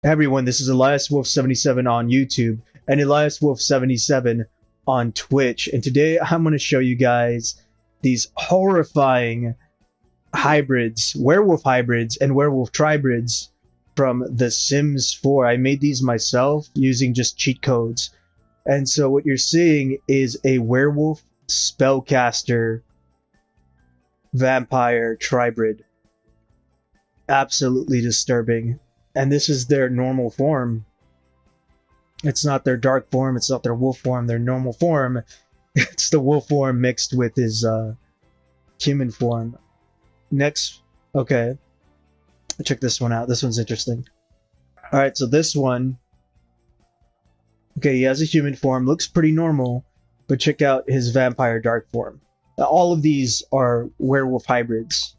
Everyone, this is Elias Wolf 77 on YouTube and Elias Wolf 77 on Twitch. And today I'm going to show you guys these horrifying hybrids, werewolf hybrids and werewolf tribrids from The Sims 4. I made these myself using just cheat codes. And so what you're seeing is a werewolf spellcaster vampire tribrid. Absolutely disturbing. And this is their normal form. It's not their dark form, it's not their wolf form, their normal form. It's the wolf form mixed with his human form. Next, okay. Check this one out. This one's interesting. Alright, so this one, okay, he has a human form, looks pretty normal, but check out his vampire dark form. Now, all of these are werewolf hybrids.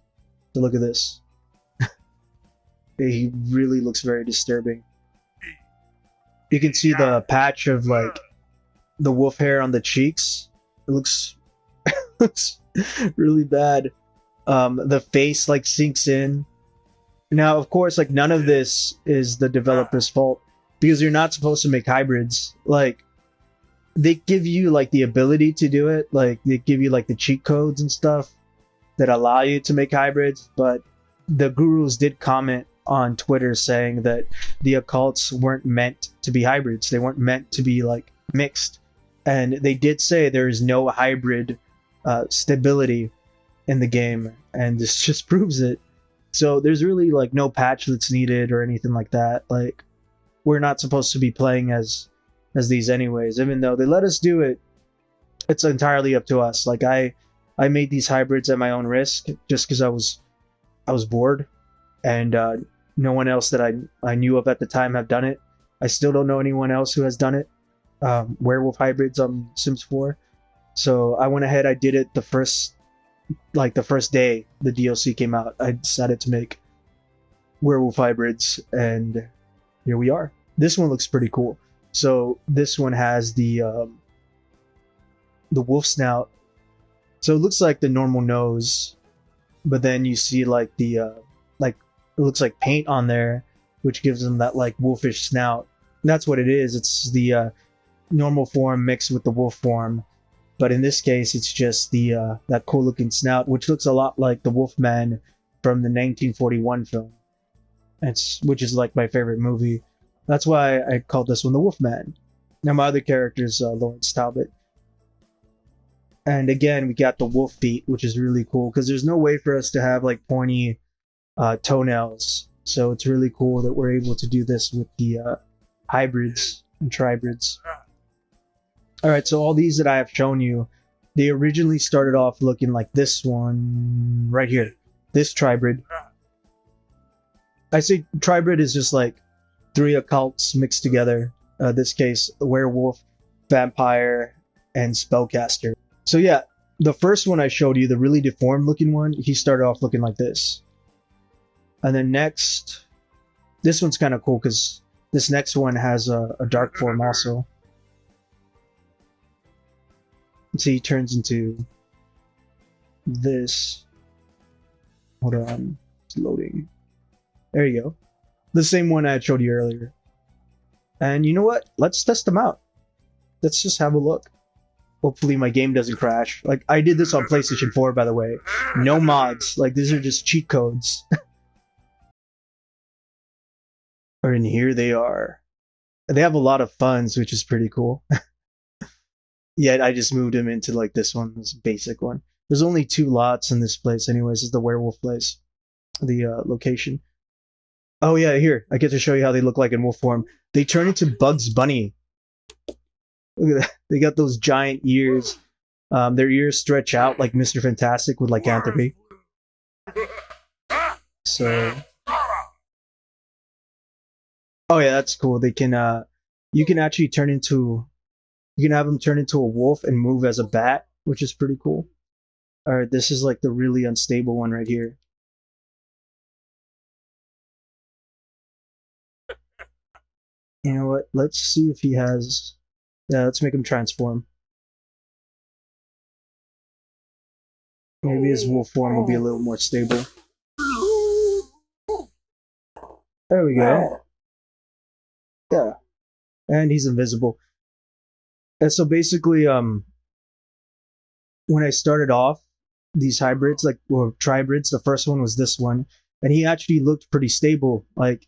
So look at this. He really looks very disturbing. You can see the patch of like the wolf hair on the cheeks. It looks looks really bad. The face like sinks in. Now, of course, like none of this is the developer's fault because you're not supposed to make hybrids. Like they give you like the ability to do it. Like they give you like the cheat codes and stuff that allow you to make hybrids, but the gurus did comment on Twitter saying that the occults weren't meant to be hybrids. They weren't meant to be like mixed. And they did say there is no hybrid stability in the game, and this just proves it. So there's really like no patch that's needed or anything like that. Like we're not supposed to be playing as these anyways. Even though they let us do it, it's entirely up to us. Like I made these hybrids at my own risk just because I was bored, and no one else that I knew of at the time have done it. I still don't know anyone else who has done it. Werewolf hybrids on Sims 4. So I went ahead, I did it the first day the DLC came out. I decided to make werewolf hybrids, and here we are. This one looks pretty cool. So this one has the wolf snout. So it looks like the normal nose, but then you see like the like it looks like paint on there, which gives them that like wolfish snout. And that's what it is. It's the normal form mixed with the wolf form, but in this case, it's just the that cool looking snout, which looks a lot like the Wolfman from the 1941 film. Which is like my favorite movie. That's why I called this one the Wolfman. Now my other character is Lawrence Talbot. And again, we got the wolf feet, which is really cool because there's no way for us to have like pointy toenails. So it's really cool that we're able to do this with the hybrids and tribrids. Alright, so all these that I have shown you, they originally started off looking like this one right here. This tribrid. I say tribrid is just like three occults mixed together. This case, a werewolf, vampire, and spellcaster. So yeah, the first one I showed you, the really deformed looking one, he started off looking like this. And then next, this one's kind of cool because this next one has a dark form also. See, he turns into this. Hold on, it's loading. There you go. The same one I showed you earlier. And you know what? Let's test them out. Let's just have a look. Hopefully my game doesn't crash. Like, I did this on PlayStation 4, by the way. No mods. Like, these are just cheat codes. And here they are. They have a lot of funds, which is pretty cool. Yet I just moved him into, like, this one, this basic one. There's only 2 lots in this place anyways. It's the werewolf place. The location. Oh yeah, here. I get to show you how they look like in wolf form. They turn into Bugs Bunny. Look at that. They got those giant ears. Their ears stretch out like Mr. Fantastic with lycanthropy. So, oh yeah, that's cool. They can, you can actually you can have them turn into a wolf and move as a bat, which is pretty cool. All right, this is like the really unstable one right here. You know what? Let's see if he has. Yeah, let's make him transform. Maybe his wolf form will be a little more stable. There we go. Yeah, and he's invisible. And so basically, when I started off these hybrids, like or tribrids, the first one was this one, and he actually looked pretty stable. Like,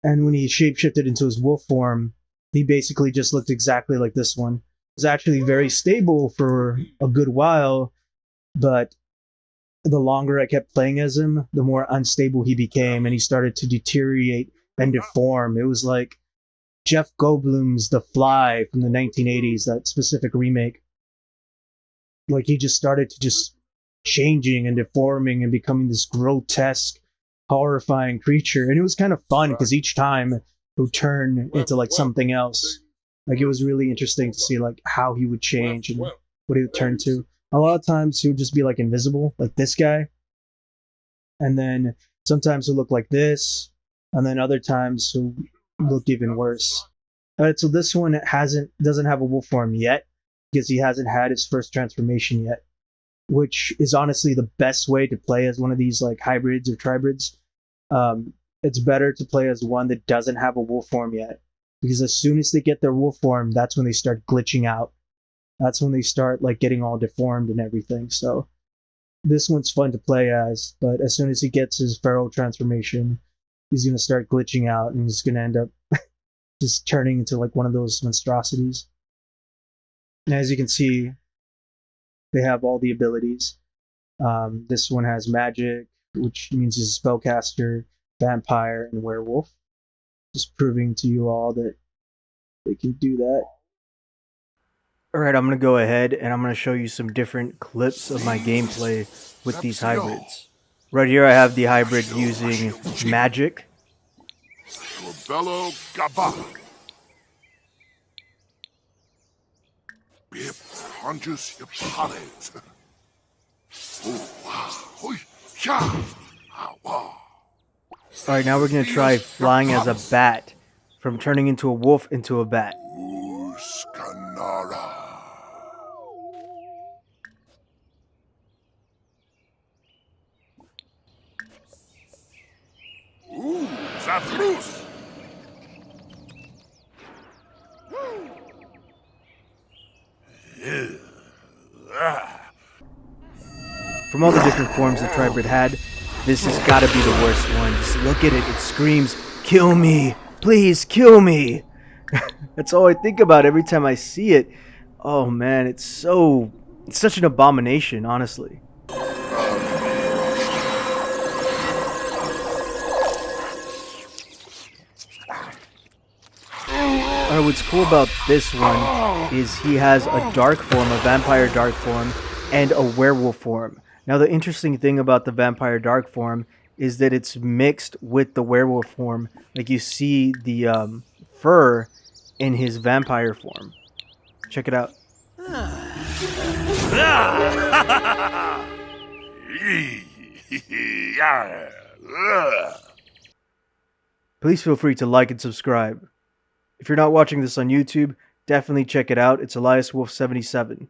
and when he shapeshifted into his wolf form, he basically just looked exactly like this one. He was actually very stable for a good while, but the longer I kept playing as him, the more unstable he became, and he started to deteriorate and deform. It was like Jeff Goldblum's The Fly from the 1980s, that specific remake. Like he just started to just changing and deforming and becoming this grotesque, horrifying creature. And it was kind of fun because each time he would turn into like something else. Like it was really interesting to see like how he would change and what he would turn to. A lot of times he would just be like invisible, like this guy, and then sometimes he'll look like this, and then other times he'll look even worse. All right, so this one doesn't have a wolf form yet because he hasn't had his first transformation yet, which is honestly the best way to play as one of these like hybrids or tribrids. It's better to play as one that doesn't have a wolf form yet, because as soon as they get their wolf form, that's when they start glitching out. That's when they start like getting all deformed and everything. So this one's fun to play as, but as soon as he gets his feral transformation, he's gonna start glitching out and he's gonna end up just turning into like one of those monstrosities. And as you can see, they have all the abilities. This one has magic, which means he's a spellcaster, vampire, and werewolf. Just proving to you all that they can do that. Alright, I'm going to go ahead and I'm going to show you some different clips of my gameplay with these hybrids. Right here I have the hybrid using magic. Alright, now we're going to try flying as a bat. From turning into a wolf into a bat. From all the different forms the tribrid had, this has got to be the worst one. Just look at it. It screams, "Kill me! Please kill me!" That's all I think about every time I see it. Oh man, it's such an abomination, honestly. Alright, what's cool about this one is he has a dark form, a vampire dark form, and a werewolf form. Now the interesting thing about the vampire dark form is that it's mixed with the werewolf form. Like you see the fur in his vampire form. Check it out. Please feel free to like and subscribe. If you're not watching this on YouTube, definitely check it out. It's Elias Wolf 77.